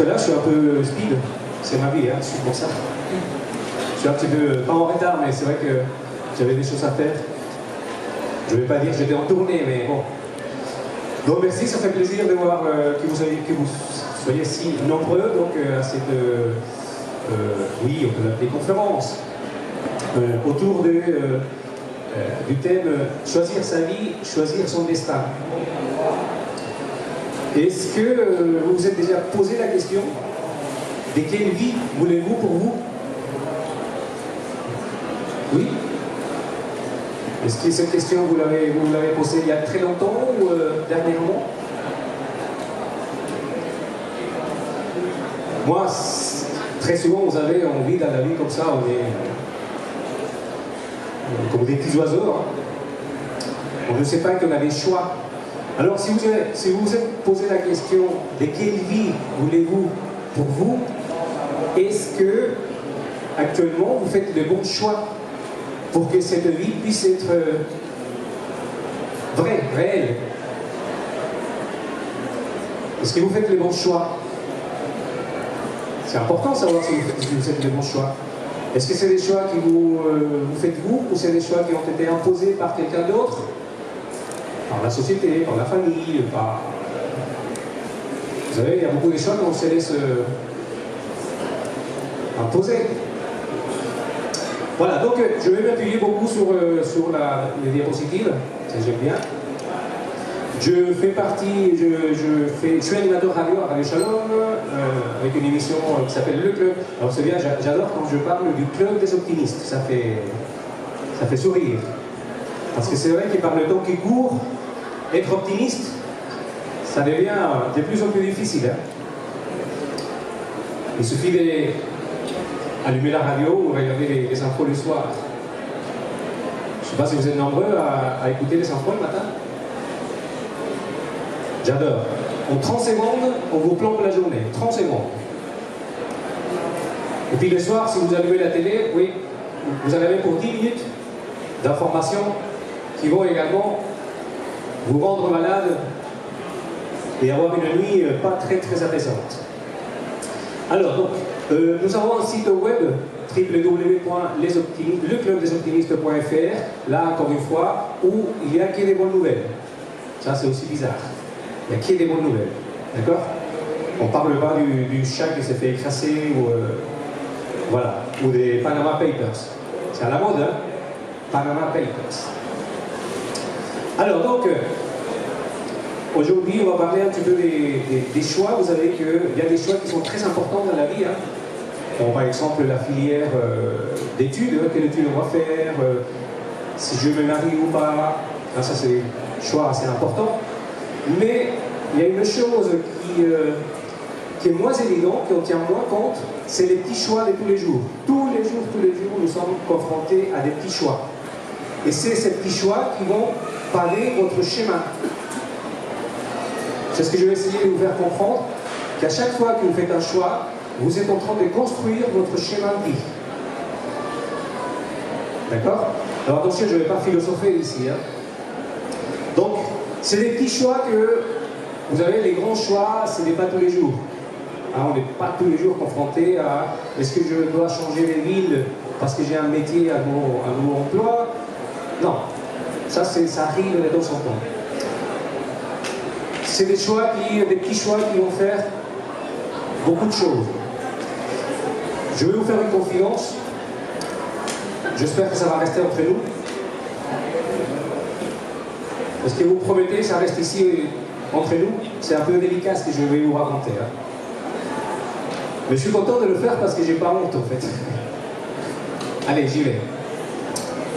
être là, je suis un peu speed, c'est ma vie, hein, je suis pour ça. Je suis un petit peu, pas en retard, mais c'est vrai que j'avais des choses à faire. Je ne vais pas dire que j'étais en tournée, mais bon. Donc merci, ça fait plaisir de voir que vous soyez si nombreux donc, à cette, oui, on peut l'appeler conférence, autour du thème choisir sa vie, choisir son destin. Est-ce que vous vous êtes déjà posé la question de quelle vie voulez-vous pour vous? Oui? Est-ce que cette question vous l'avez posée il y a très longtemps ou dernièrement? Moi, très souvent, vous avez envie dans la vie comme ça, on est comme des petits oiseaux. Hein. On ne sait pas qu'on a des choix. Alors, si vous vous êtes posé la question de quelle vie voulez-vous pour vous, est-ce que actuellement vous faites le bon choix pour que cette vie puisse être vraie, réelle? Est-ce que vous faites le bon choix? C'est important de savoir si vous faites le bon choix. Est-ce que c'est des choix que vous faites vous, ou c'est des choix qui ont été imposés par quelqu'un d'autre? Par la société, par la famille, par... Vous savez, il y a beaucoup de choix qu'on se laisse imposer. Voilà, donc je vais m'appuyer beaucoup sur les diapositives, ça j'aime bien. Je fais partie, je suis animateur radio à Radio Shalom, avec une émission qui s'appelle Le Club. Alors c'est bien, j'adore quand je parle du Club des optimistes, ça fait sourire. Parce que c'est vrai que par le temps qui court, être optimiste, ça devient de plus en plus difficile. Hein. Il suffit d'allumer la radio ou regarder les infos le soir. Je ne sais pas si vous êtes nombreux à écouter les infos le matin. J'adore. En 30 secondes, on vous plombe la journée. 30 secondes. Et puis le soir, si vous allumez la télé, oui, vous en avez pour 10 minutes d'informations qui vont également vous rendre malade et avoir une nuit pas très très apaisante. Alors, donc, nous avons un site web www.leclubdesoptimistes.fr, là encore une fois, où il n'y a que des bonnes nouvelles. Ça c'est aussi bizarre. Il n'y a que des bonnes nouvelles. D'accord? On ne parle pas du chat qui s'est fait écraser ou, voilà, ou des Panama Papers. C'est à la mode, hein? Panama Papers. Alors donc, aujourd'hui on va parler un petit peu des choix. Vous savez qu'il y a des choix qui sont très importants dans la vie. Hein. Bon, par exemple la filière d'études, quelle étude on va faire, si je me marie ou pas. Là, ça c'est des choix assez importants. Mais il y a une chose qui est moins évidente, qui en tient moins compte, c'est les petits choix de tous les jours. Tous les jours, nous sommes confrontés à des petits choix. Et c'est ces petits choix qui vont paver votre chemin. C'est ce que je vais essayer de vous faire comprendre, qu'à chaque fois que vous faites un choix, vous êtes en train de construire votre schéma de vie. D'accord? Alors attention, je ne vais pas philosopher ici. Hein. Donc, c'est des petits choix que, vous avez les grands choix, ce n'est pas tous les jours. Hein, on n'est pas tous les jours confronté à est-ce que je dois changer les villes parce que j'ai un métier, un nouveau emploi? Non, ça arrive de temps en temps. C'est des petits choix qui vont faire beaucoup de choses. Je vais vous faire une confidence. J'espère que ça va rester entre nous. Parce que vous promettez, ça reste ici entre nous. C'est un peu délicat ce que je vais vous raconter. Hein. Mais je suis content de le faire parce que j'ai pas honte en fait. Allez, j'y vais.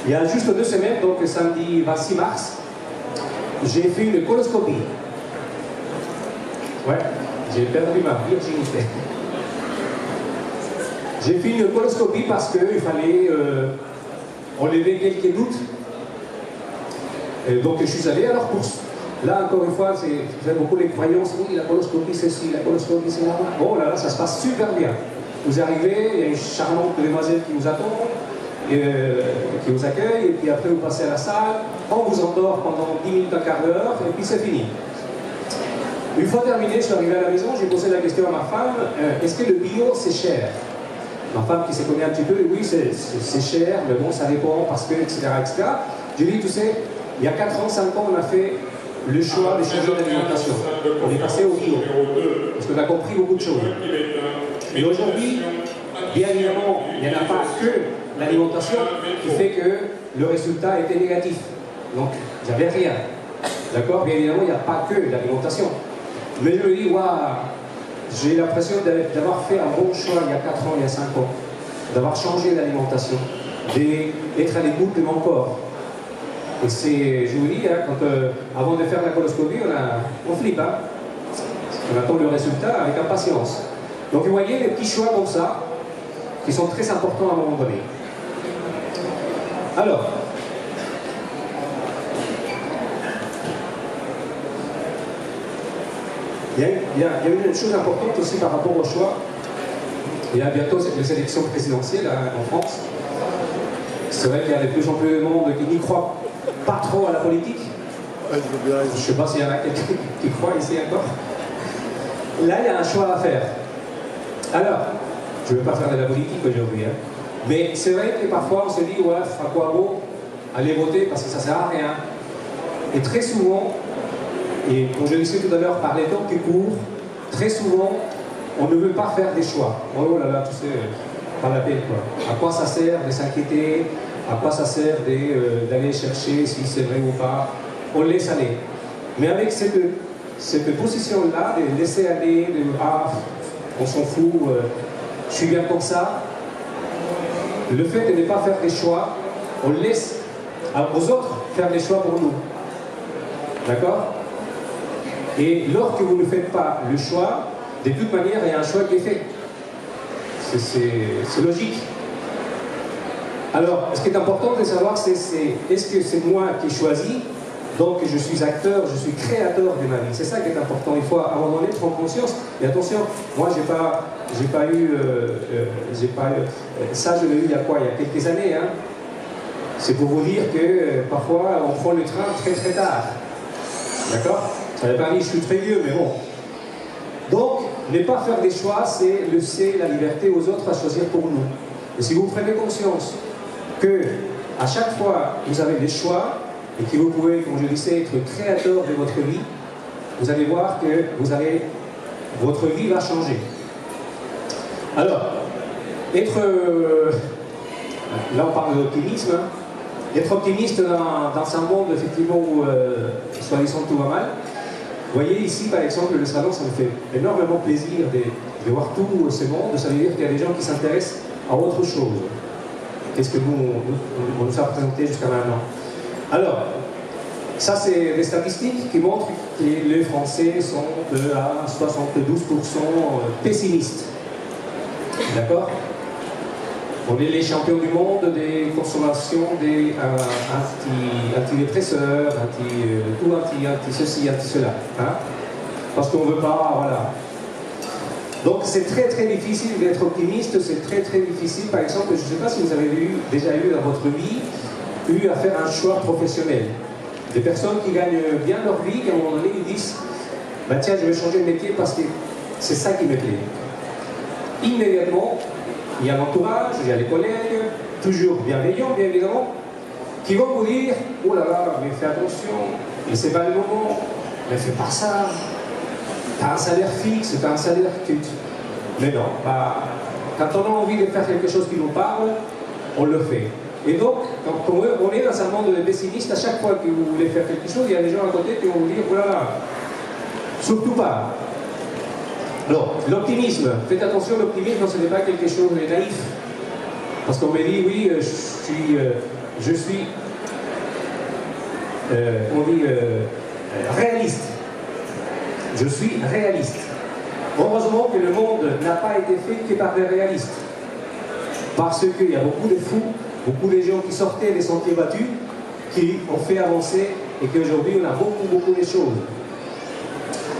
Il y a juste 2 semaines, donc samedi 26 mars, j'ai fait une coloscopie. Ouais, j'ai perdu ma virginité. J'ai fait une coloscopie parce qu'il fallait enlever quelques doutes. Et donc je suis allé à leur course. Là, encore une fois, c'est beaucoup les croyances. Oui, la coloscopie c'est ci, la coloscopie c'est là. Bon, là, ça se passe super bien. Vous arrivez, il y a une charmante demoiselle qui vous attend, qui vous accueille, et puis après vous passez à la salle, on vous endort pendant 10 minutes, un quart d'heure, et puis c'est fini. Une fois terminé, je suis arrivé à la maison, j'ai posé la question à ma femme, est-ce que le bio c'est cher? Ma femme qui s'y connaît un petit peu, oui c'est cher, mais bon ça dépend parce que, etc. etc. Je lui ai dit, tu sais, il y a 4 ans, 5 ans, on a fait le choix de changer d'alimentation. On est passé au bio, parce qu'on a compris beaucoup de choses. Et aujourd'hui, bien évidemment, il n'y en a pas que l'alimentation qui fait que le résultat était négatif. Donc, j'avais rien. D'accord? Bien évidemment, il n'y a pas que l'alimentation. Mais je me dis, waouh, j'ai l'impression d'avoir fait un bon choix il y a 4 ans, il y a 5 ans, d'avoir changé l'alimentation, d'être à l'écoute de mon corps. Et c'est, je vous dis, hein, avant de faire la coloscopie, on flippe, hein. On attend le résultat avec impatience. Donc vous voyez les petits choix comme ça, qui sont très importants à un moment donné. Alors, il y a une chose importante aussi par rapport au choix. Il y a bientôt les élections présidentielles hein, en France. C'est vrai qu'il y a de plus en plus de monde qui n'y croit pas trop à la politique. Je ne sais pas s'il y en a quelqu'un qui croit ici encore. Là, il y a un choix à faire. Alors, je ne veux pas faire de la politique aujourd'hui, hein, mais c'est vrai que parfois on se dit, ouais, à quoi bon aller voter parce que ça ne sert à rien. Et très souvent, et comme je le disais tout à l'heure, par les temps qui courent, très souvent, on ne veut pas faire des choix. Oh là là, tu sais, pas la peine quoi. À quoi ça sert de s'inquiéter? À quoi ça sert d'aller chercher si c'est vrai ou pas? On laisse aller. Mais avec cette position-là, de laisser aller, de ah, on s'en fout, je suis bien comme ça, le fait de ne pas faire des choix, on laisse aux autres faire des choix pour nous. D'accord? Et lorsque vous ne faites pas le choix, de toute manière, il y a un choix qui est fait. C'est logique. Alors, ce qui est important de savoir, c'est est-ce que c'est moi qui choisis, donc je suis acteur, je suis créateur de ma vie. C'est ça qui est important. Il faut à un moment donné prendre conscience. Et attention, moi, j'ai pas eu ça, je l'ai eu il y a quoi? Il y a quelques années. Hein. C'est pour vous dire que parfois, on prend le train très très tard. D'accord? Ça ne veut pas dire que je suis très vieux, mais bon. Donc, ne pas faire des choix, c'est laisser la liberté aux autres à choisir pour nous. Et si vous prenez conscience que à chaque fois vous avez des choix et que vous pouvez, comme je disais, être créateur de votre vie, vous allez voir que votre vie va changer. Alors, là on parle d'optimisme, être optimiste dans un monde effectivement où soi-disant tout va mal. Vous voyez ici par exemple le salon, ça me fait énormément plaisir de voir tout ce monde, ça veut dire qu'il y a des gens qui s'intéressent à autre chose. Qu'est-ce que on nous a présenté jusqu'à maintenant. Alors, ça c'est des statistiques qui montrent que les Français sont à 72% pessimistes. D'accord? On est les champions du monde des consommations des antidépresseurs, anti-ceci, anti-cela. Hein? Parce qu'on ne veut pas, voilà. Donc c'est très très difficile d'être optimiste, c'est très très difficile. Par exemple, je ne sais pas si vous avez déjà eu dans votre vie, à faire un choix professionnel. Des personnes qui gagnent bien leur vie, qui à un moment donné ils disent, bah tiens, je vais changer de métier parce que c'est ça qui me plaît. Immédiatement, il y a l'entourage, il y a les collègues, toujours bienveillants bien évidemment, qui vont vous dire, oh là là, mais fais attention, mais c'est pas le moment, mais fais pas ça. T'as un salaire fixe, t'as un salaire que mais non, quand on a envie de faire quelque chose qui nous parle, on le fait. Et donc, quand on est dans un monde de pessimistes, à chaque fois que vous voulez faire quelque chose, il y a des gens à côté qui vont vous dire, oh là là, surtout pas. Alors, l'optimisme, faites attention, l'optimisme, ce n'est pas quelque chose de naïf. Parce qu'on me dit, oui, je suis réaliste. Je suis réaliste. Heureusement que le monde n'a pas été fait que par des réalistes. Parce qu'il y a beaucoup de fous, beaucoup de gens qui sortaient des sentiers battus, qui ont fait avancer et qu'aujourd'hui on a beaucoup de choses.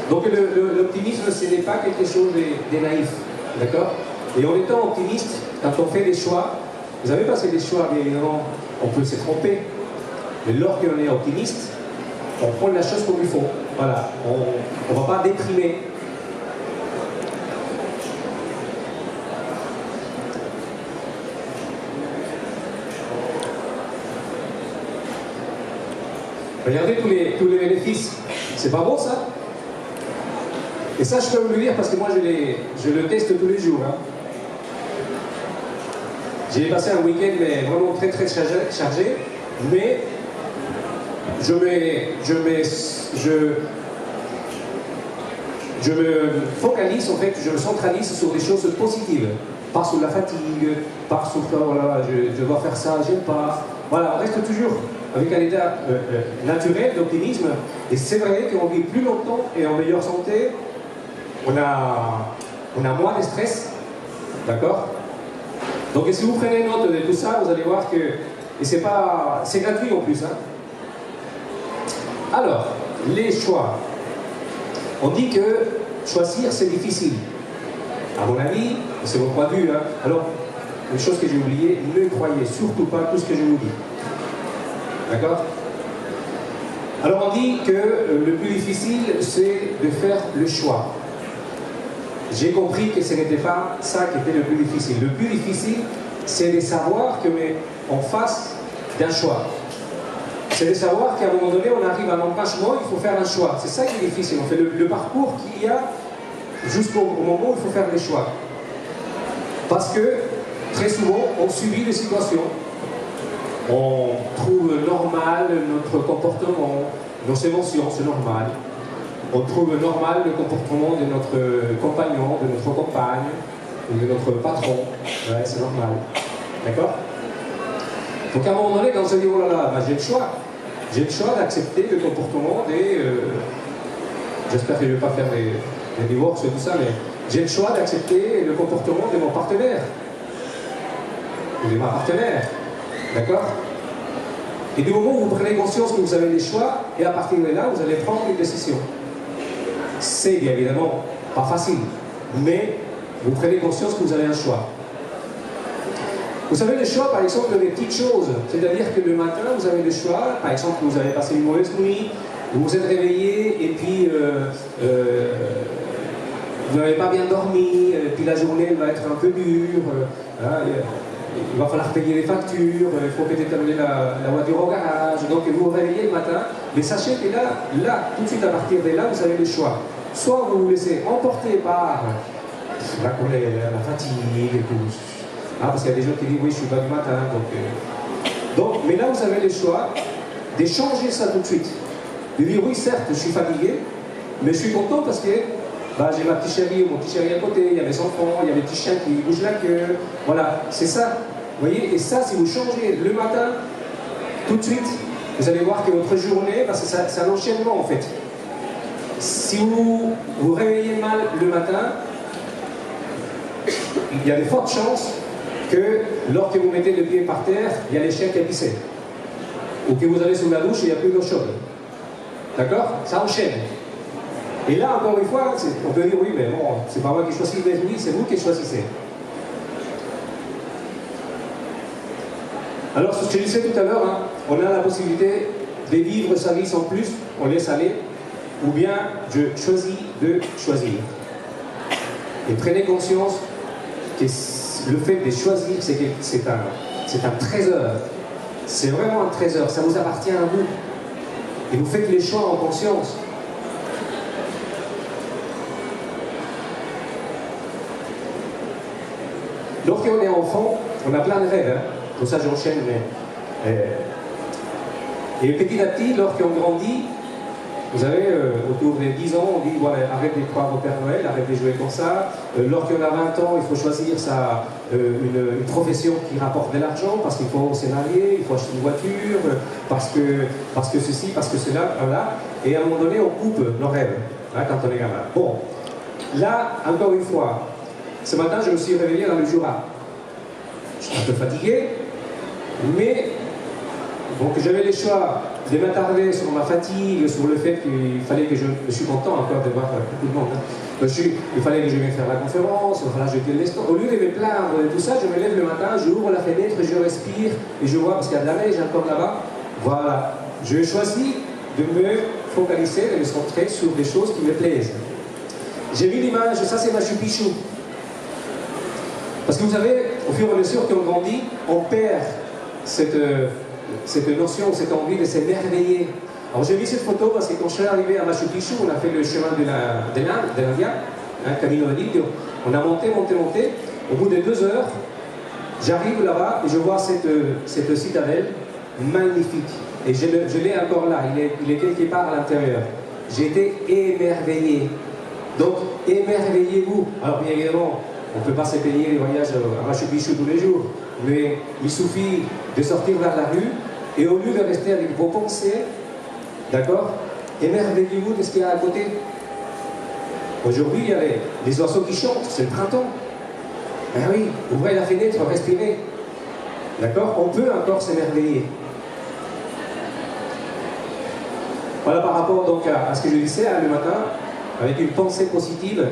Donc l'optimisme, ce n'est pas quelque chose de naïf. D'accord? Et en étant optimiste, quand on fait des choix, vous savez pas, c'est des choix, bien évidemment, on peut se tromper. Mais lorsqu'on est optimiste, on prend la chose comme il faut. Voilà, on ne va pas déprimer. Regardez tous les bénéfices. C'est pas bon ça? Et ça, je peux vous le dire parce que moi, je le teste tous les jours. Hein. J'ai passé un week-end mais vraiment très très chargé, mais je me focalise en fait, je me centralise sur des choses positives, pas sur la fatigue, pas sur voilà, je dois faire ça, j'aime pas. Voilà, on reste toujours avec un état naturel d'optimisme, et c'est vrai qu'on vit plus longtemps et en meilleure santé, on a moins de stress, d'accord? Donc si vous prenez note de tout ça, vous allez voir que, et c'est gratuit en plus, hein. Alors, les choix. On dit que choisir c'est difficile. À mon avis, c'est mon point de vue, hein. Alors, une chose que j'ai oubliée, ne croyez surtout pas tout ce que je vous dis. D'accord? Alors on dit que le plus difficile c'est de faire le choix. J'ai compris que ce n'était pas ça qui était le plus difficile. Le plus difficile, c'est de savoir qu'on est en face d'un choix. C'est de savoir qu'à un moment donné, on arrive à un embranchement, il faut faire un choix. C'est ça qui est difficile. On fait le parcours qu'il y a jusqu'au moment où il faut faire les choix. Parce que, très souvent, on subit des situations. On trouve normal notre comportement, nos émotions, c'est normal. On trouve normal le comportement de notre compagnon, de notre compagne, de notre patron. Ouais, c'est normal. D'accord? Donc à un moment donné, quand on se dit, oh là là, bah, j'ai le choix. J'ai le choix d'accepter le comportement des... J'espère que je ne vais pas faire des divorces et tout ça, mais j'ai le choix d'accepter le comportement de mon partenaire. De ma partenaire. D'accord? Et du moment où vous prenez conscience que vous avez les choix, et à partir de là, vous allez prendre une décision. C'est bien évidemment pas facile, mais vous prenez conscience que vous avez un choix. Vous savez le choix, par exemple, des petites choses. C'est-à-dire que le matin, vous avez le choix, par exemple, vous avez passé une mauvaise nuit, vous vous êtes réveillé, et puis vous n'avez pas bien dormi, et puis la journée va être un peu dure. Il va falloir payer les factures, il faut peut-être amener la voiture au garage, donc vous vous réveillez le matin, mais sachez que là, tout de suite à partir de là, vous avez le choix. Soit vous vous laissez emporter par la colère, la fatigue, et tout. Ah, parce qu'il y a des gens qui disent oui, je suis pas du matin, donc, mais là vous avez le choix de changer ça tout de suite. De dire oui, certes, je suis fatigué, mais je suis content parce que bah, j'ai ma petite chérie ou mon petit chéri à côté, il y a mes enfants, il y a mes petits chiens qui bougent la queue. Voilà, c'est ça. Vous voyez, et ça, si vous changez le matin, tout de suite, vous allez voir que votre journée, bah, c'est un enchaînement en fait. Si vous vous réveillez mal le matin, il y a de fortes chances que lorsque vous mettez le pied par terre, il y a les chiens qui a pissé. Ou que vous allez sous la douche et il n'y a plus d'eau chaude. D'accord? Ça enchaîne. Et là, encore une fois, on peut dire oui, mais bon, c'est pas moi qui choisis les nuits, c'est vous qui choisissez. Alors, ce que je disais tout à l'heure, hein, on a la possibilité de vivre sa vie sans plus, on laisse aller, ou bien je choisis de choisir. Et prenez conscience que le fait de choisir, c'est un trésor. C'est vraiment un trésor, ça vous appartient à vous. Et vous faites les choix en conscience. Lorsqu'on est enfant, on a plein de rêves, hein. Pour ça j'enchaîne, mais... Et petit à petit, lorsqu'on grandit, vous savez, autour des 10 ans, on dit voilà, arrête de croire au Père Noël, arrête de jouer comme ça. Lorsqu'on a 20 ans, il faut choisir une profession qui rapporte de l'argent, parce qu'il faut se marier, il faut acheter une voiture, parce que ceci, parce que cela, voilà. Et à un moment donné, on coupe nos rêves, hein, quand on est gamin. Bon, là, encore une fois, ce matin, je me suis réveillé dans le Jura. Je suis un peu fatigué, mais donc j'avais le choix de m'attarder sur ma fatigue, sur le fait qu'il fallait que je suis content encore de voir beaucoup de monde. Hein. Il fallait que je vienne faire la conférence, il fallait jeter le leston. Au lieu de me plaindre de tout ça, je me lève le matin, j'ouvre la fenêtre, je respire et je vois, parce qu'il y a de la neige encore là-bas, voilà. Je choisis de me focaliser et me centrer sur des choses qui me plaisent. J'ai mis l'image, ça c'est Machu Picchu. Parce que vous savez, au fur et à mesure qu'on grandit, on perd cette notion, cette envie de s'émerveiller. Alors j'ai mis cette photo parce que quand je suis arrivé à Machu Picchu, on a fait le chemin de l'India, Camino del Indio. On a monté. Au bout de 2 heures, j'arrive là-bas et je vois cette citadelle magnifique. Et je l'ai encore là, il est quelque part à l'intérieur. J'ai été émerveillé. Donc, émerveillez-vous. Alors, bien évidemment, on ne peut pas se payer les voyages à Machu Picchu tous les jours, mais il suffit de sortir vers la rue et au lieu de rester avec vos pensées, d'accord, émerveillez-vous de ce qu'il y a à côté. Aujourd'hui, il y a les oiseaux qui chantent, c'est le printemps. Ben oui, ouvrez la fenêtre, respirez. D'accord? On peut encore s'émerveiller. Voilà par rapport donc à ce que je disais le matin, avec une pensée positive,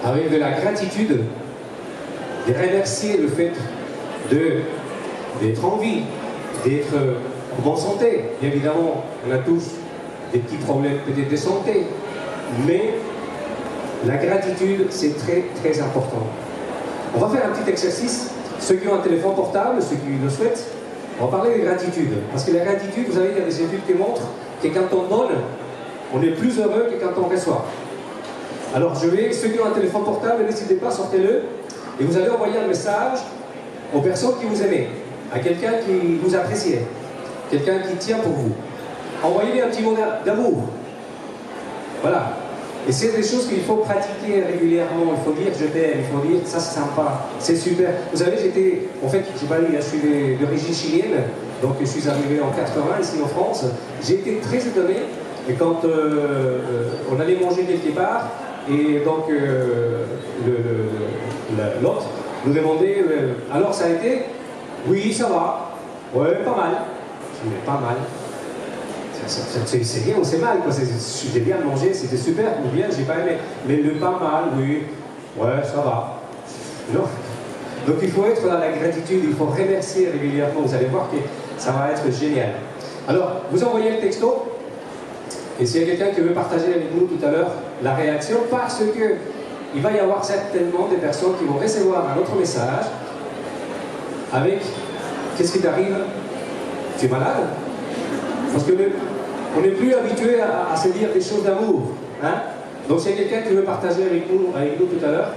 avec de la gratitude, de remercier le fait d'être en vie, d'être en bonne santé. Bien évidemment, on a tous des petits problèmes peut-être de santé, mais la gratitude, c'est très très important. On va faire un petit exercice. Ceux qui ont un téléphone portable, ceux qui le souhaitent, on va parler de gratitude. Parce que la gratitude, vous savez, il y a des études qui montrent que quand on donne, on est plus heureux que quand on reçoit. Alors ceux qui ont un téléphone portable, n'hésitez pas, sortez-le, et vous allez envoyer un message aux personnes qui vous aimez, à quelqu'un qui vous apprécie, quelqu'un qui tient pour vous. Envoyez-lui un petit mot d'amour. Voilà. Et c'est des choses qu'il faut pratiquer régulièrement. Il faut dire je t'aime, il faut dire ça c'est sympa, c'est super. Vous savez, en fait, j'ai pas dit, je suis d'origine chilienne, donc je suis arrivé en 80 ici en France. J'ai été très étonné et quand on allait manger quelque part, et donc l'autre nous demandait alors ça a été? Oui, ça va. Ouais, pas mal. Je dis mais pas mal. C'est bien ou c'est mal, quoi. J'ai bien mangé, c'était super, ou bien j'ai pas aimé. Mais le pas mal, oui, ouais, ça va. Non. Donc il faut être dans la gratitude, il faut remercier régulièrement. Vous allez voir que ça va être génial. Alors, vous envoyez le texto, et s'il y a quelqu'un qui veut partager avec nous tout à l'heure la réaction, parce que il va y avoir certainement des personnes qui vont recevoir un autre message avec qu'est-ce qui t'arrive? Tu es malade? Parce que on n'est plus habitué à se dire des choses d'amour. Hein? Donc s'il y a quelqu'un qui veut partager avec nous tout à l'heure.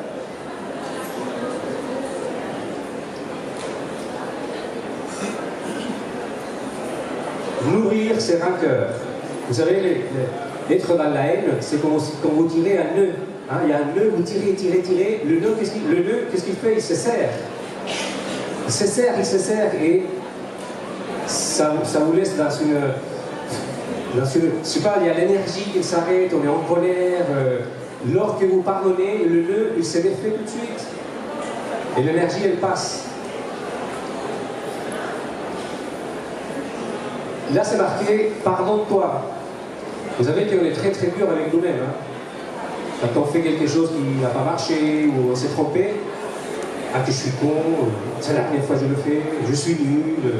Nourrir ses rancœurs. Vous savez, être dans la haine, c'est comme quand vous tirez un nœud. Hein? Il y a un nœud, vous tirez. Le nœud, qu'est-ce qu'il fait? Il se serre. Il se serre et ça vous laisse dans une... Je sais pas, il y a l'énergie qui s'arrête, on est en colère. Lorsque vous pardonnez, le nœud, il se défait tout de suite. Et l'énergie, elle passe. Là, c'est marqué « Pardonne-toi ». Vous savez qu'on est très très dur avec nous-mêmes. Hein. Quand on fait quelque chose qui n'a pas marché ou on s'est trompé, ah que je suis con, c'est la première fois que je le fais, je suis nul.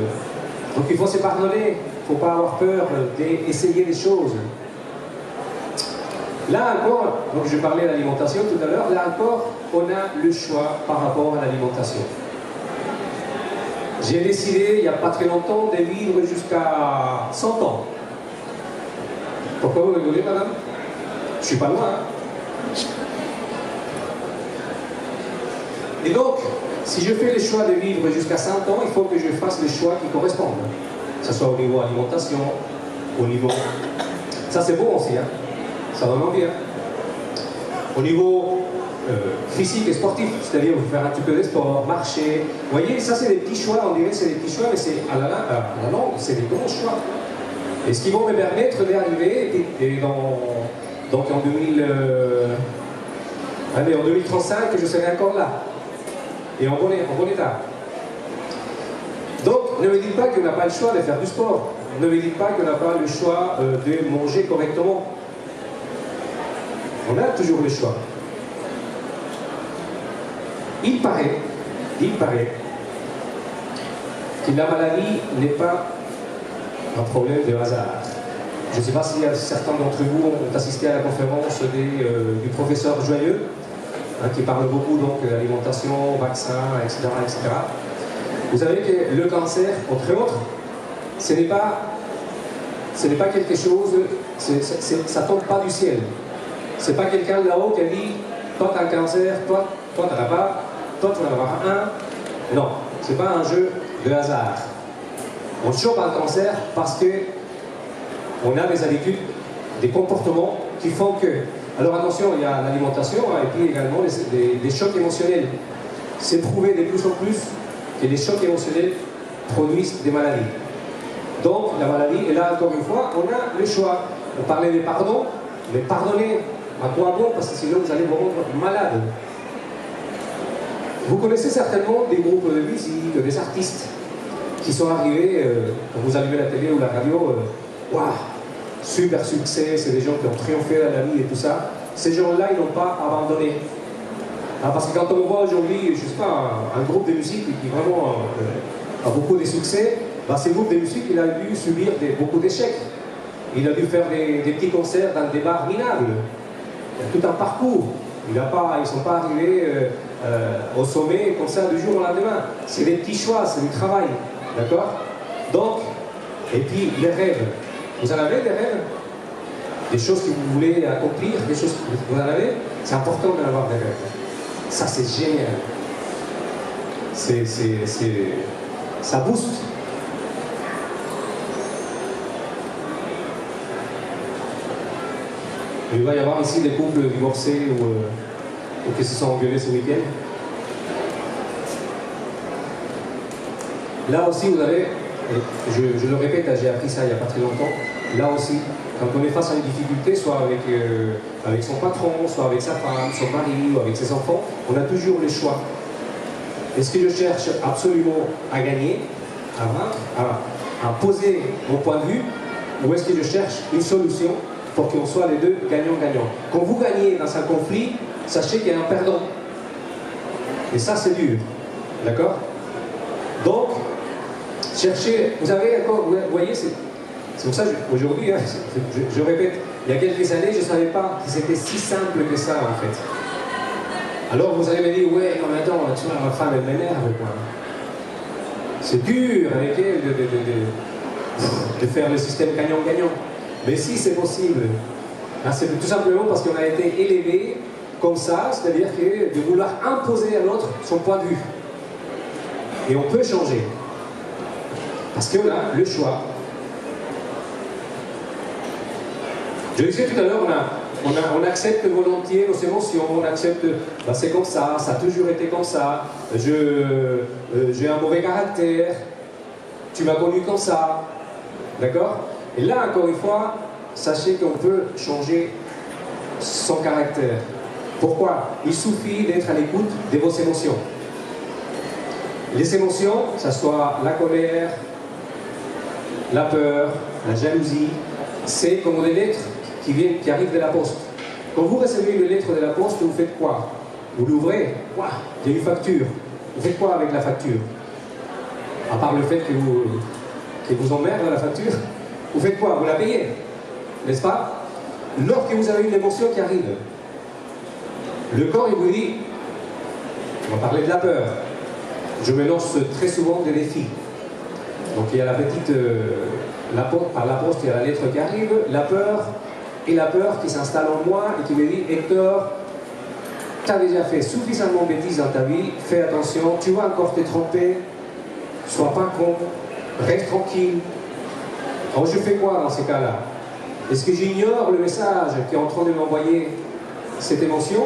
Donc il faut se pardonner. Il ne faut pas avoir peur d'essayer des choses. Là encore, donc je parlais de l'alimentation tout à l'heure, là encore, on a le choix par rapport à l'alimentation. J'ai décidé, il n'y a pas très longtemps, de vivre jusqu'à 100 ans. Pourquoi vous rigolez, madame? Je ne suis pas loin. Hein. Et donc, si je fais le choix de vivre jusqu'à 100 ans, il faut que je fasse les choix qui correspondent. Que ce soit au niveau alimentation, au niveau... Ça c'est bon aussi, hein. Ça donne envie. Hein. Au niveau physique et sportif, c'est-à-dire vous faire un petit peu de sport, marcher. Vous voyez, ça c'est des petits choix, on dirait que c'est des petits choix, mais c'est à la longue, c'est des grands choix. Et ce qui vont me permettre d'arriver, et donc en 2035, je serai encore là. Et en bon état. Donc, ne me dites pas qu'on n'a pas le choix de faire du sport. Ne me dites pas qu'on n'a pas le choix de manger correctement. On a toujours le choix. Il paraît que la maladie n'est pas un problème de hasard. Je ne sais pas si certains d'entre vous ont assisté à la conférence du professeur Joyeux, hein, qui parle beaucoup donc d'alimentation, vaccins, etc., etc. Vous savez que le cancer, entre autres, ce n'est pas quelque chose, ça ne tombe pas du ciel. Ce n'est pas quelqu'un là-haut qui a dit « toi tu as le cancer, toi tu n'en as pas, toi tu vas en avoir un ». Non, ce n'est pas un jeu de hasard. On chope un cancer parce qu'on a des habitudes, des comportements qui font que... Alors attention, il y a l'alimentation hein, et puis également les chocs émotionnels. C'est prouvé de plus en plus que les chocs émotionnels produisent des maladies. Donc la maladie, et là encore une fois, on a le choix. On parlait des pardons, mais pardonnez, à quoi bon? Parce que sinon vous allez vous rendre malade. Vous connaissez certainement des groupes de musique, des artistes qui sont arrivés, quand vous allumez la télé ou la radio, waouh, super succès, c'est des gens qui ont triomphé dans la vie et tout ça. Ces gens-là, ils n'ont pas abandonné. Ah, parce que quand on voit aujourd'hui, je ne sais pas, un groupe de musique qui vraiment a beaucoup de succès, bah, ces groupes de musique, il a dû subir beaucoup d'échecs. Il a dû faire des petits concerts dans des bars minables. Il y a tout un parcours. Ils ne sont pas arrivés au sommet comme ça du jour au lendemain. C'est des petits choix, c'est du travail. D'accord? Donc, et puis les rêves. Vous en avez des rêves? Des choses que vous voulez accomplir, des choses que vous en avez? C'est important d'en avoir des rêves. Ça, c'est génial. Ça booste. Il va y avoir ici des couples divorcés ou qui se sont engueulés ce week-end. Là aussi, vous avez, je le répète, j'ai appris ça il n'y a pas très longtemps, là aussi, quand on est face à une difficulté, soit avec son patron, soit avec sa femme, son mari ou avec ses enfants, on a toujours le choix. Est-ce que je cherche absolument à gagner, à vaincre, à poser mon point de vue, ou est-ce que je cherche une solution pour qu'on soit les deux gagnants-gagnants? Quand vous gagnez dans un conflit, sachez qu'il y a un perdant. Et ça, c'est dur. D'accord? Donc, cherchez, vous avez encore, vous voyez, c'est pour ça qu'aujourd'hui, hein, je répète, il y a quelques années, je ne savais pas que c'était si simple que ça, en fait. Alors vous allez me dire, ouais, non mais attends, tu vois, ma femme, elle m'énerve, quoi. C'est dur avec elle de faire le système gagnant-gagnant. Mais si c'est possible, c'est tout simplement parce qu'on a été élevé comme ça, c'est-à-dire que de vouloir imposer à l'autre son point de vue. Et on peut changer. Parce qu'on a le choix. Je disais tout à l'heure, on accepte volontiers nos émotions, on accepte, bah, c'est comme ça a toujours été comme ça, j'ai un mauvais caractère, tu m'as connu comme ça, d'accord? Et là, encore une fois, sachez qu'on peut changer son caractère. Pourquoi? Il suffit d'être à l'écoute de vos émotions. Les émotions, que ce soit la colère, la peur, la jalousie, c'est comme des lettres qui arrivent de la poste. Quand vous recevez une lettre de la poste, vous faites quoi? Vous l'ouvrez, waouh, il y a une facture. Vous faites quoi avec la facture? À part le fait que vous emmerde la facture, vous faites quoi? Vous la payez, n'est-ce pas? Lorsque vous avez une émotion qui arrive, le corps il vous dit, on va parler de la peur. Je me lance très souvent des défis. Donc il y a la petite, par la poste il y a la lettre qui arrive, la peur, et la peur qui s'installe en moi et qui me dit, Hector, tu as déjà fait suffisamment de bêtises dans ta vie, fais attention, tu vas encore te tromper, sois pas con, reste tranquille. Alors je fais quoi dans ces cas-là? Est-ce que j'ignore le message qui est en train de m'envoyer cette émotion,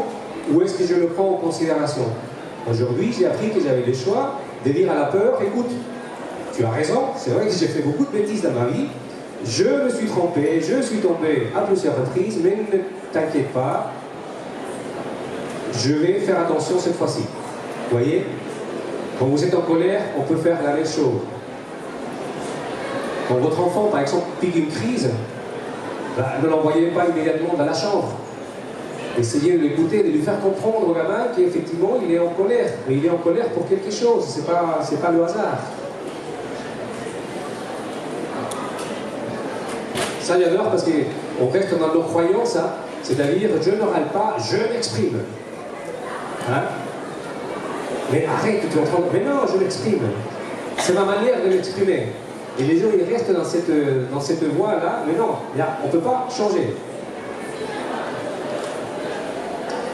ou est-ce que je le prends en considération? Aujourd'hui, j'ai appris que j'avais le choix de dire à la peur, écoute, tu as raison, c'est vrai que j'ai fait beaucoup de bêtises dans ma vie, je me suis trompé, je suis tombé à plusieurs reprises, mais ne t'inquiète pas, je vais faire attention cette fois-ci. Vous voyez? Quand vous êtes en colère, on peut faire la même chose. Quand votre enfant, par exemple, pique une crise, bah, ne l'envoyez pas immédiatement dans la chambre. Essayez de l'écouter, de lui faire comprendre au gamin qu'effectivement, il est en colère. Mais il est en colère pour quelque chose, c'est pas le hasard. Ça, j'adore parce qu'on reste dans nos croyances, hein. C'est-à-dire, je ne râle pas, je m'exprime. Hein? Mais arrête, tu es en train de... Mais non, je m'exprime. C'est ma manière de m'exprimer. Et les gens, ils restent dans cette voie-là. Mais non, on ne peut pas changer.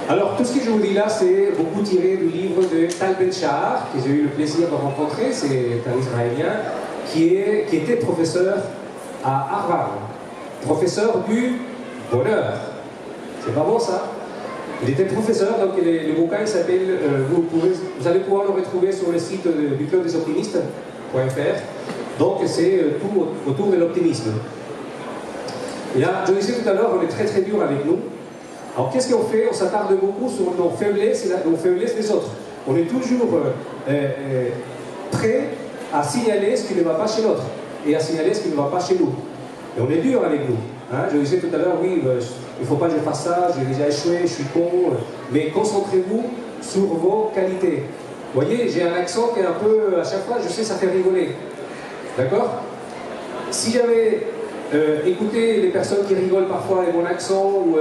Alors, tout ce que je vous dis là, c'est beaucoup tiré du livre de Tal Ben-Shahar, que j'ai eu le plaisir de rencontrer. C'est un Israélien qui était professeur à Harvard. Professeur du bonheur. C'est pas bon, ça? Il était professeur, donc le bouquin il s'appelle, vous allez pouvoir le retrouver sur le site du Club des Optimistes.fr. Donc c'est tout autour de l'optimisme. Et là, je disais tout à l'heure, on est très très dur avec nous. Alors qu'est-ce qu'on fait? On s'attarde beaucoup sur nos faiblesses et nos faiblesses des autres. On est toujours prêt à signaler ce qui ne va pas chez l'autre et à signaler ce qui ne va pas chez nous. Et on est dur avec nous. Hein? Je disais tout à l'heure, oui, il ne faut pas que je fasse ça, j'ai déjà échoué, je suis con. Mais concentrez-vous sur vos qualités. Vous voyez, j'ai un accent qui est un peu, à chaque fois, je sais, ça fait rigoler. D'accord? Si j'avais écouté les personnes qui rigolent parfois avec mon accent, ou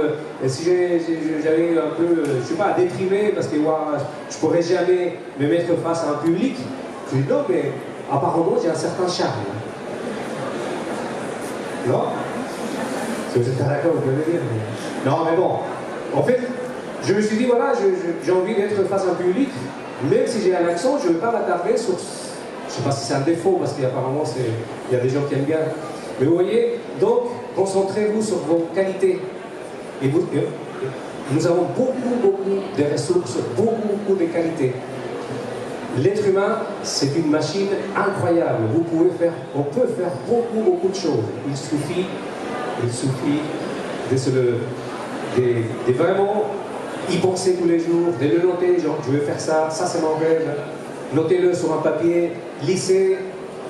si j'avais un peu, je ne sais pas, déprimé parce que je ne pourrais jamais me mettre face à un public, je dis non, mais apparemment, j'ai un certain charme. Non? Si vous êtes pas d'accord, vous pouvez le dire. Mais... Non, mais bon. En fait, je me suis dit, voilà, j'ai envie d'être face à un public, même si j'ai un accent, je ne veux pas m'attarder sur... Je ne sais pas si c'est un défaut, parce qu'apparemment, il y a des gens qui aiment bien. Mais vous voyez, donc, concentrez-vous sur vos qualités. Et nous avons beaucoup de ressources, beaucoup de qualités. L'être humain, c'est une machine incroyable. On peut faire beaucoup de choses. Il suffit de vraiment y penser tous les jours, de le noter, genre je veux faire ça, ça c'est mon rêve. Notez-le sur un papier, lissez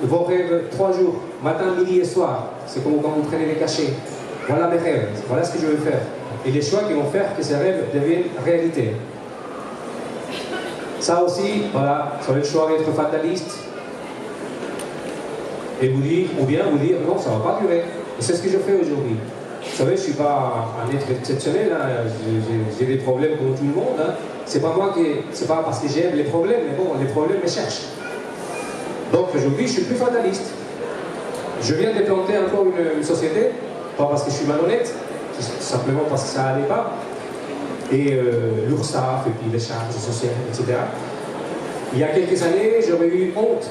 vos rêves 3 jours, matin, midi et soir. C'est comme quand vous prenez les cachets. Voilà mes rêves, voilà ce que je veux faire. Et les choix qui vont faire que ces rêves deviennent réalité. Ça aussi, voilà, ça va être le choix d'être fataliste et vous dire, ou bien vous dire non, ça ne va pas durer. Et c'est ce que je fais aujourd'hui. Vous savez, je ne suis pas un être exceptionnel, hein. J'ai des problèmes comme tout le monde. Hein. C'est pas parce que j'aime les problèmes, mais bon, les problèmes me cherchent. Donc aujourd'hui, je suis plus fataliste. Je viens de planter encore une société, pas parce que je suis malhonnête, simplement parce que ça n'allait pas. Et l'URSSAF, et puis les charges sociales, etc. Il y a quelques années, j'aurais eu honte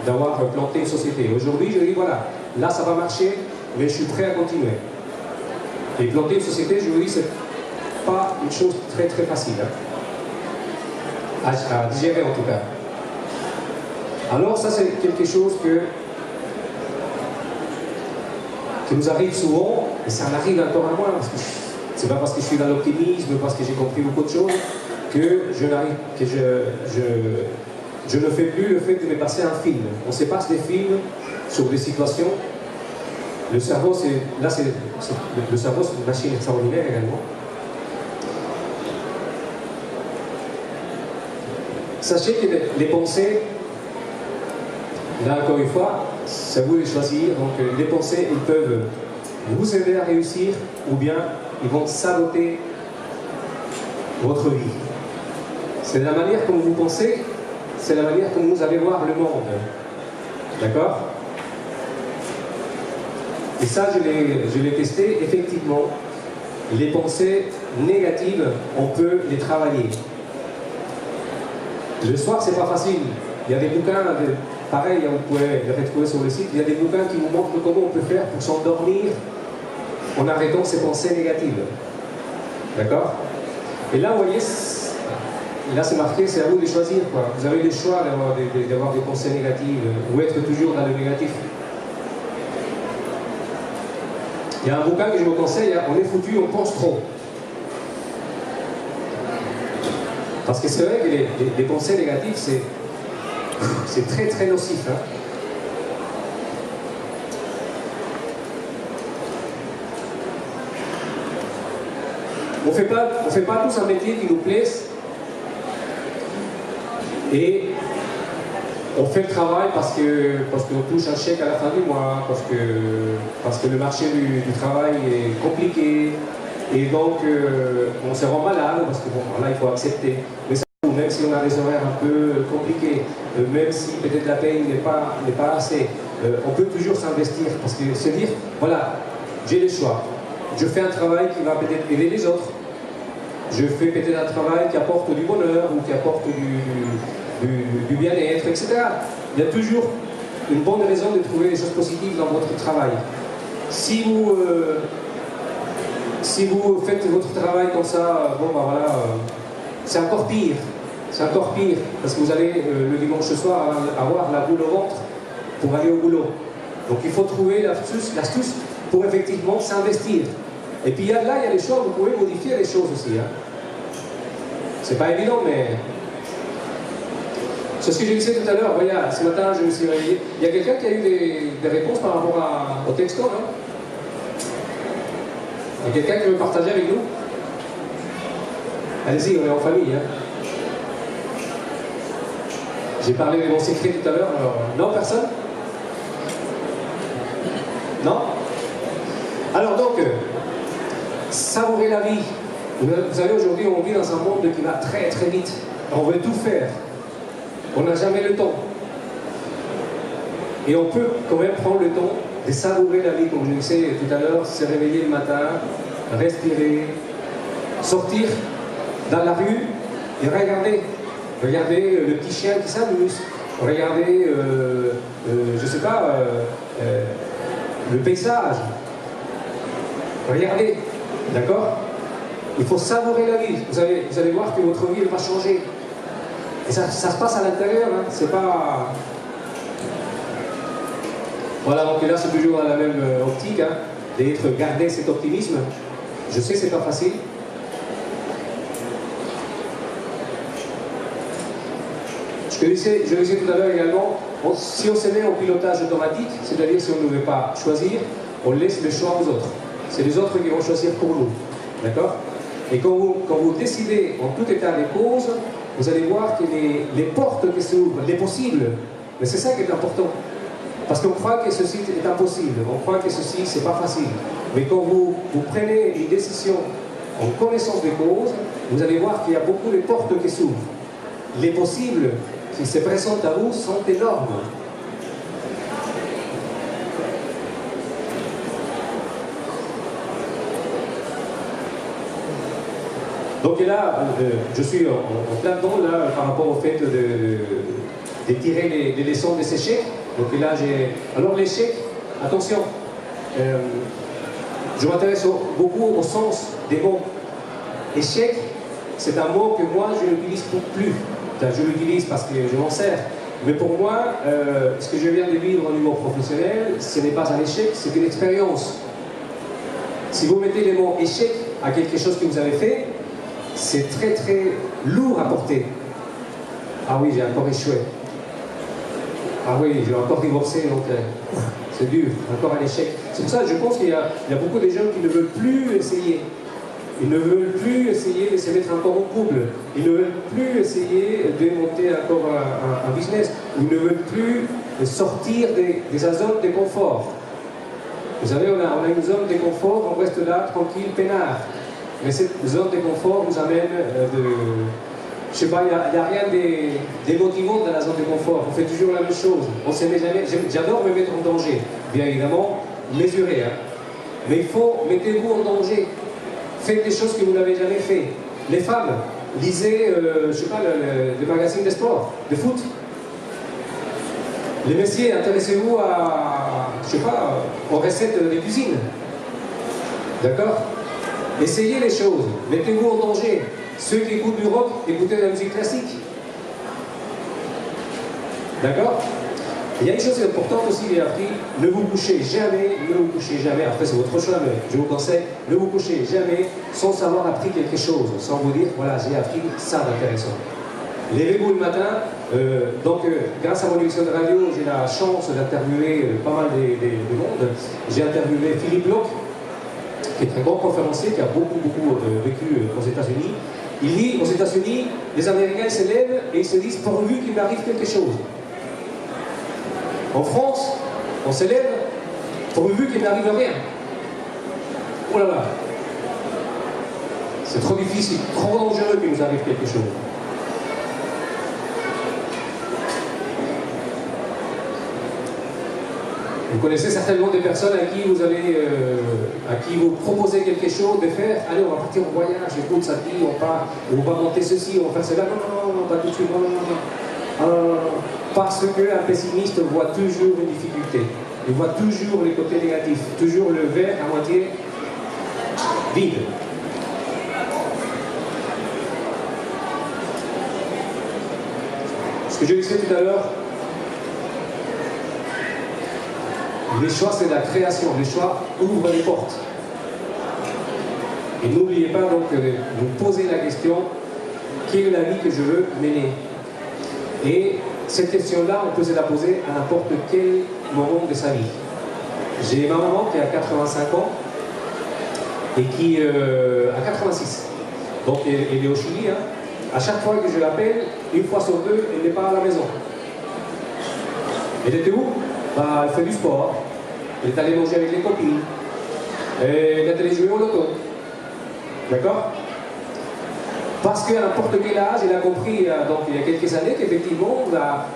d'avoir planté une société. Aujourd'hui, je dis voilà, là ça va marcher, mais je suis prêt à continuer. Et planter une société, je vous dis, c'est pas une chose très facile, hein, à digérer en tout cas. Alors ça c'est quelque chose qui nous arrive souvent, et ça m'arrive encore à moi, parce que c'est pas parce que je suis dans l'optimisme, parce que j'ai compris beaucoup de choses, que je ne fais plus le fait de me passer un film. On se passe des films sur des situations. Le cerveau, c'est une machine extraordinaire également. Sachez que les pensées, là encore une fois, c'est à vous de choisir. Donc les pensées, ils peuvent vous aider à réussir ou bien ils vont saboter votre vie. C'est la manière comme vous pensez, c'est la manière comme vous allez voir le monde. D'accord? Et ça, je l'ai testé, effectivement. Les pensées négatives, on peut les travailler. Le soir, c'est pas facile. Il y a des bouquins, pareil, vous pouvez les retrouver sur le site, il y a des bouquins qui vous montrent comment on peut faire pour s'endormir en arrêtant ces pensées négatives. D'accord? Et là, vous voyez, là c'est marqué, c'est à vous de choisir, quoi. Vous avez le choix d'avoir des pensées négatives ou être toujours dans le négatif. Il y a un bouquin que je vous conseille, On est foutu, on pense trop. Parce que c'est vrai que les pensées négatives, c'est très nocif. Hein. On ne fait pas tous un métier qui nous plaise et On fait le travail parce qu'on touche un chèque à la fin du mois, parce que le marché du travail est compliqué, et donc on se rend malade, parce que bon, voilà, il faut accepter. Mais ça, même si on a des horaires un peu compliqués, même si peut-être la paye n'est pas assez, on peut toujours s'investir, parce que se dire, voilà, j'ai le choix. Je fais un travail qui va peut-être aider les autres. Je fais peut-être un travail qui apporte du bonheur ou qui apporte du bien-être, etc. Il y a toujours une bonne raison de trouver des choses positives dans votre travail. Si vous faites votre travail comme ça, bon ben voilà, c'est encore pire. C'est encore pire, parce que vous allez le dimanche soir avoir la boule au ventre pour aller au boulot. Donc il faut trouver l'astuce pour effectivement s'investir. Et puis là, il y a des choses, vous pouvez modifier les choses aussi. Hein. C'est pas évident, mais... C'est ce que je disais tout à l'heure, regarde, ce matin, je me suis réveillé. Il y a quelqu'un qui a eu des réponses par rapport au texto, non? Il y a quelqu'un qui veut partager avec nous? Allez-y, on est en famille. Hein. J'ai parlé de mon secret tout à l'heure, alors... Non, personne? Non? Alors donc, savourer la vie. Vous savez, aujourd'hui, on vit dans un monde qui va très très vite. On veut tout faire. On n'a jamais le temps. Et on peut quand même prendre le temps de savourer la vie, comme je disais tout à l'heure, se réveiller le matin, respirer, sortir dans la rue et regarder. Regardez le petit chien qui s'amuse. Regardez, je sais pas, le paysage. Regardez, d'accord? Il faut savourer la vie. Vous allez voir que votre vie va changer. Et ça se passe à l'intérieur, hein. C'est pas... Voilà, donc là c'est toujours dans la même optique, hein, garder cet optimisme. Je sais que c'est pas facile. Je le disais tout à l'heure également, si on se met en pilotage automatique, c'est-à-dire si on ne veut pas choisir, on laisse le choix aux autres. C'est les autres qui vont choisir pour nous. D'accord? Et quand vous décidez en tout état des causes, vous allez voir que les portes qui s'ouvrent, les possibles, mais c'est ça qui est important. Parce qu'on croit que ceci est impossible, on croit que ceci, c'est pas facile. Mais quand vous prenez une décision en connaissance des causes, vous allez voir qu'il y a beaucoup de portes qui s'ouvrent. Les possibles qui se présentent à vous sont énormes. Donc là, je suis en plein dedans là, par rapport au fait de tirer les leçons de ces échecs. Donc là, alors l'échec, attention, je m'intéresse beaucoup au sens des mots. Échec, c'est un mot que moi, je n'utilise plus. Je l'utilise parce que je m'en sers. Mais pour moi, ce que je viens de vivre au niveau professionnel, ce n'est pas un échec, c'est une expérience. Si vous mettez le mot échec à quelque chose que vous avez fait, c'est très très lourd à porter. Ah oui, j'ai encore échoué. Ah oui, j'ai encore divorcé, donc c'est dur, encore un échec. C'est pour ça que je pense qu'il y a beaucoup de gens qui ne veulent plus essayer. Ils ne veulent plus essayer de se mettre encore en couple. Ils ne veulent plus essayer de monter encore un business. Ils ne veulent plus sortir des zones de confort. Vous savez, on a une zone de confort, on reste là, tranquille, peinard. Mais cette zone de confort nous amène je sais pas, il n'y a rien d'émotivant dans la zone de confort. On fait toujours la même chose. On se met jamais. J'adore me mettre en danger. Bien évidemment, mesuré. Hein. Mais il faut, mettez-vous en danger. Faites des choses que vous n'avez jamais fait. Les femmes, lisez, je sais pas, le magazine de sport, de foot. Les messieurs, intéressez-vous je sais pas, aux recettes de cuisine. D'accord? Essayez les choses, mettez-vous en danger. Ceux qui écoutent du rock, écoutez de la musique classique. D'accord? Il y a une chose importante aussi que j'ai appris, ne vous couchez jamais, après c'est votre choix, mais je vous conseille, ne vous couchez jamais sans avoir appris quelque chose, sans vous dire, voilà, j'ai appris ça d'intéressant. Levez-vous le matin, grâce à mon émission de radio, j'ai la chance d'interviewer pas mal de monde. J'ai interviewé Philippe Locke, qui est un grand conférencier, qui a beaucoup vécu aux États-Unis. Il dit, aux États-Unis, les Américains se lèvent et ils se disent, pourvu qu'il m'arrive quelque chose. En France, on s'élève pourvu qu'il n'arrive rien. Oh là là, c'est trop difficile, trop dangereux qu'il nous arrive quelque chose. Vous connaissez certainement des personnes à qui vous allez, à qui vous proposez quelque chose de faire. Allez, on va partir au voyage, écoute, ça dit, on va monter ceci, on va faire cela. Non, pas tout de suite, non. Parce qu'un pessimiste voit toujours une difficulté. Il voit toujours les côtés négatifs, toujours le verre à moitié vide. Ce que je disais tout à l'heure, les choix c'est de la création, les choix ouvrent les portes. Et n'oubliez pas donc de vous poser la question, quelle est la vie que je veux mener? Et cette question-là, on peut se la poser à n'importe quel moment de sa vie. J'ai ma maman qui a 85 ans et qui a 86. Donc elle est au Chili. Hein. À chaque fois que je l'appelle, une fois sur deux, elle n'est pas à la maison. Elle était où? Bah, elle fait du sport. Elle est allée manger avec les copines. Elle est allée jouer au loto. D'accord? Parce qu'à n'importe quel âge, elle a compris, donc il y a quelques années, qu'effectivement,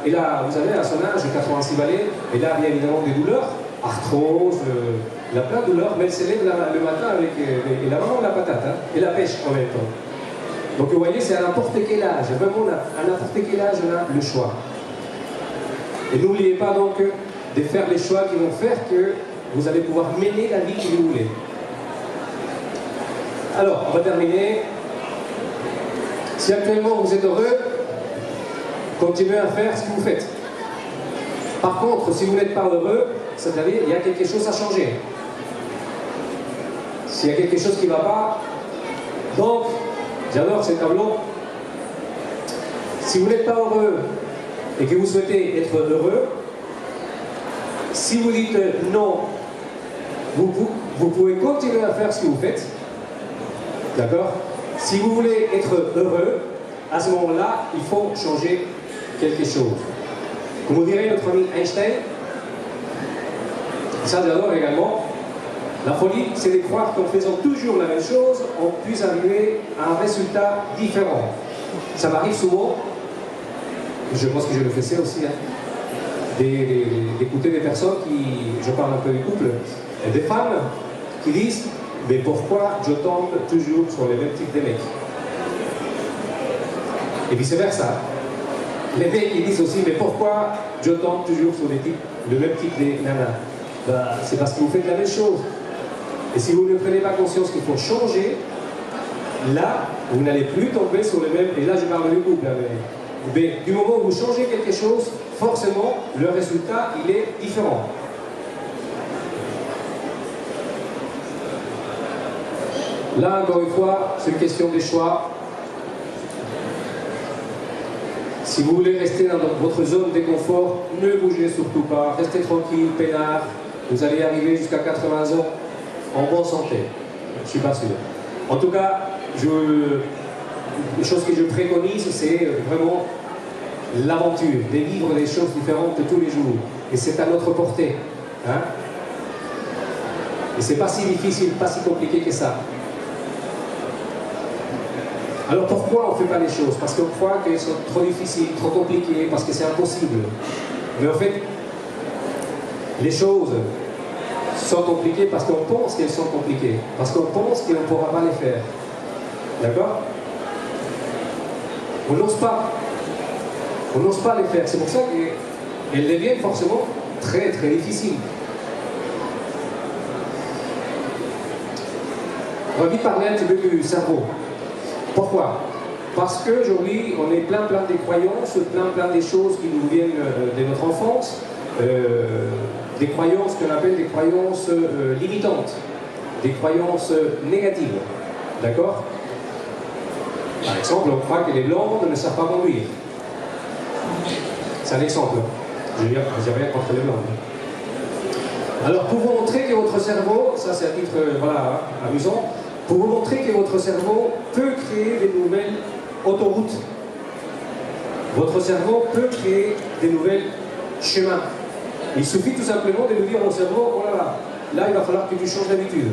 elle a, vous savez, à son âge, 86 balais, elle a bien évidemment des douleurs, arthrose, elle a plein de douleurs, mais elle se lève le matin avec, et la maman la patate, hein, et la pêche en même temps. Donc vous voyez, c'est à n'importe quel âge, vraiment, à n'importe quel âge, on a le choix. Et n'oubliez pas donc de faire les choix qui vont faire que vous allez pouvoir mener la vie que vous voulez. Alors, on va terminer. Si actuellement vous êtes heureux, continuez à faire ce que vous faites. Par contre, si vous n'êtes pas heureux, c'est-à-dire il y a quelque chose à changer. S'il y a quelque chose qui ne va pas, donc, j'adore ces tableaux. Si vous n'êtes pas heureux et que vous souhaitez être heureux, si vous dites non, vous pouvez continuer à faire ce que vous faites. D'accord? Si vous voulez être heureux, à ce moment-là, il faut changer quelque chose. Comme dirait notre ami Einstein, ça j'adore également, la folie, c'est de croire qu'en faisant toujours la même chose, on puisse arriver à un résultat différent. Ça m'arrive souvent, je pense que je le faisais aussi, hein, d'écouter des personnes qui, je parle un peu du couple, des femmes qui disent « Mais pourquoi je tombe toujours sur les mêmes types de mecs ?» Et vice-versa. Les mecs ils disent aussi « Mais pourquoi je tombe toujours sur le même type de nanas ?» Ben, c'est parce que vous faites la même chose. Et si vous ne prenez pas conscience qu'il faut changer, là, vous n'allez plus tomber sur le même... Et là, je parle du couple. Mais du moment où vous changez quelque chose, forcément, le résultat, il est différent. Là, encore une fois, c'est une question des choix. Si vous voulez rester dans votre zone de confort, ne bougez surtout pas, restez tranquille, peinard. Vous allez arriver jusqu'à 80 ans en bonne santé. Je ne suis pas sûr. En tout cas, les choses que je préconise, c'est vraiment l'aventure, de vivre des choses différentes tous les jours. Et c'est à notre portée. Hein? Et c'est pas si difficile, pas si compliqué que ça. Alors pourquoi on ne fait pas les choses? Parce qu'on croit qu'elles sont trop difficiles, trop compliquées, parce que c'est impossible. Mais en fait, les choses sont compliquées parce qu'on pense qu'elles sont compliquées. Parce qu'on pense qu'on ne pourra pas les faire. D'accord? On n'ose pas. On n'ose pas les faire. C'est pour ça qu'elles deviennent forcément très très difficiles. On va vite parler un petit peu du cerveau. Pourquoi? Parce qu'aujourd'hui, on est plein des croyances, plein des choses qui nous viennent de notre enfance, des croyances qu'on appelle des croyances limitantes, des croyances négatives. D'accord? Par exemple, on croit que les blondes ne savent pas conduire. C'est un exemple. Je n'ai rien contre les blondes. Alors, pour vous montrer que votre cerveau, ça c'est à titre voilà, amusant, pour vous montrer que votre cerveau peut créer des nouvelles autoroutes. Votre cerveau peut créer des nouvelles chemins. Il suffit tout simplement de nous dire au cerveau, oh là là, là il va falloir que tu changes d'habitude.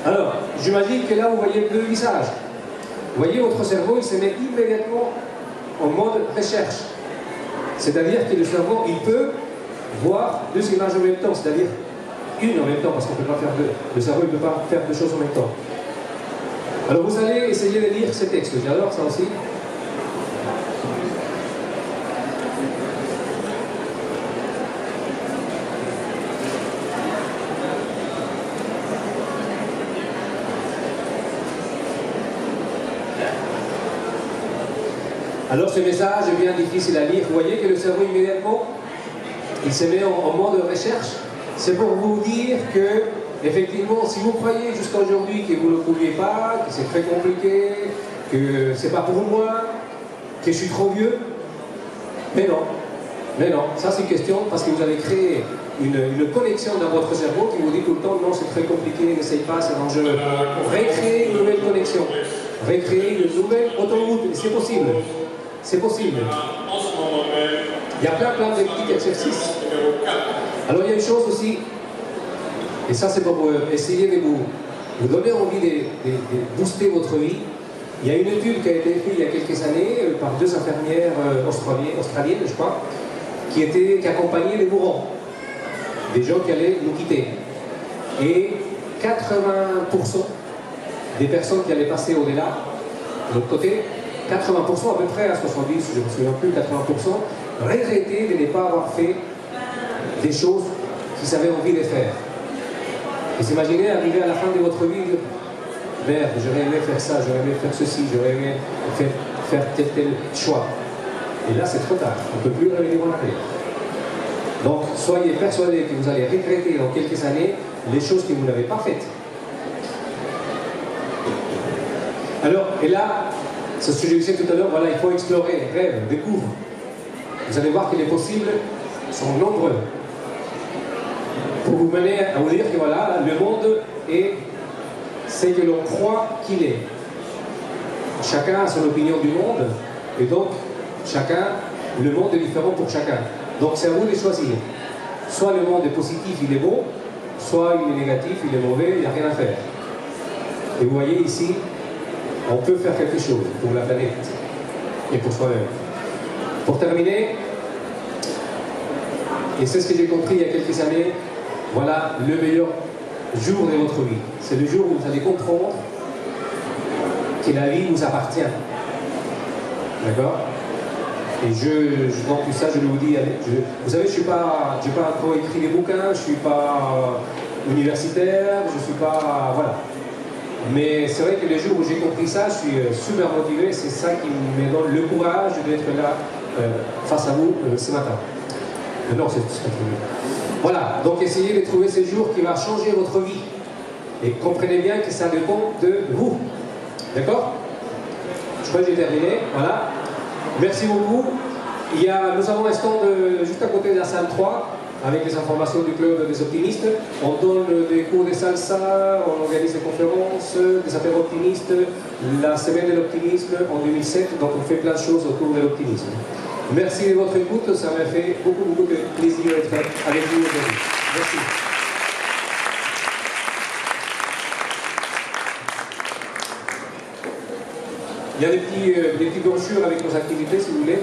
Alors, j'imagine que là vous voyez deux visages. Vous voyez, votre cerveau, il se met immédiatement en mode recherche. C'est-à-dire que le cerveau, il peut voir deux images en même temps, c'est-à-dire une en même temps, parce qu'on ne peut pas faire deux. Le cerveau ne peut pas faire deux choses en même temps. Alors vous allez essayer de lire ces textes, j'adore ça aussi. Alors ce message est bien difficile à lire. Vous voyez que le cerveau immédiatement, il se met en mode recherche. C'est pour vous dire que, effectivement, si vous croyez jusqu'à aujourd'hui que vous ne le pouviez pas, que c'est très compliqué, que c'est pas pour moi, que je suis trop vieux, mais non. Mais non, ça c'est une question parce que vous avez créé une connexion dans votre cerveau qui vous dit tout le temps non, c'est très compliqué, n'essaye pas, c'est dangereux. Récréer une nouvelle connexion, récréer une nouvelle autoroute, c'est possible. C'est possible. Il y a plein de petits exercices. Alors il y a une chose aussi, et ça c'est pour essayer de vous donner envie de booster votre vie. Il y a une étude qui a été faite il y a quelques années par deux infirmières australiennes, je crois, qui accompagnaient les mourants, des gens qui allaient nous quitter. Et 80% des personnes qui allaient passer au-delà, de l'autre côté, 80% à peu près, à 70, je ne me souviens plus, 80%, regrettaient de ne pas avoir fait des choses qu'ils avaient envie de faire. Et s'imaginer arriver à la fin de votre vie, merde, j'aurais aimé faire ça, j'aurais aimé faire ceci, j'aurais aimé faire tel choix. Et là, c'est trop tard, on ne peut plus revenir en arrière. Donc, soyez persuadés que vous allez regretter dans quelques années les choses que vous n'avez pas faites. Alors, et là, c'est ce que je disais tout à l'heure, voilà, il faut explorer, rêve, découvre. Vous allez voir que les possibles sont nombreux. Pour vous mener à vous dire que voilà, le monde est ce que l'on croit qu'il est. Chacun a son opinion du monde, et donc le monde est différent pour chacun. Donc c'est à vous de choisir. Soit le monde est positif, il est bon, soit il est négatif, il est mauvais, il n'y a rien à faire. Et vous voyez ici, on peut faire quelque chose pour la planète et pour soi-même. Pour terminer, et c'est ce que j'ai compris il y a quelques années, voilà le meilleur jour de votre vie. C'est le jour où vous allez comprendre que la vie vous appartient. D'accord? Et donc tout ça, je vous dis, vous savez, je n'ai pas encore écrit des bouquins, je ne suis pas universitaire, je ne suis pas... Voilà. Mais c'est vrai que les jours où j'ai compris ça, je suis super motivé, c'est ça qui me donne le courage d'être là face à vous ce matin. Non, c'est très bien. Voilà, donc essayez de trouver ce jour qui va changer votre vie. Et comprenez bien que ça dépend de vous. D'accord? Je crois que j'ai terminé. Voilà. Merci beaucoup. Nous avons un stand juste à côté de la salle 3 avec les informations du club des optimistes. On donne des cours de salsa, on organise des conférences, des affaires optimistes, la semaine de l'optimisme en 2007, donc on fait plein de choses autour de l'optimisme. Merci de votre écoute, ça m'a fait beaucoup de plaisir d'être avec vous aujourd'hui. Merci. Il y a des petites brochures avec nos activités si vous voulez.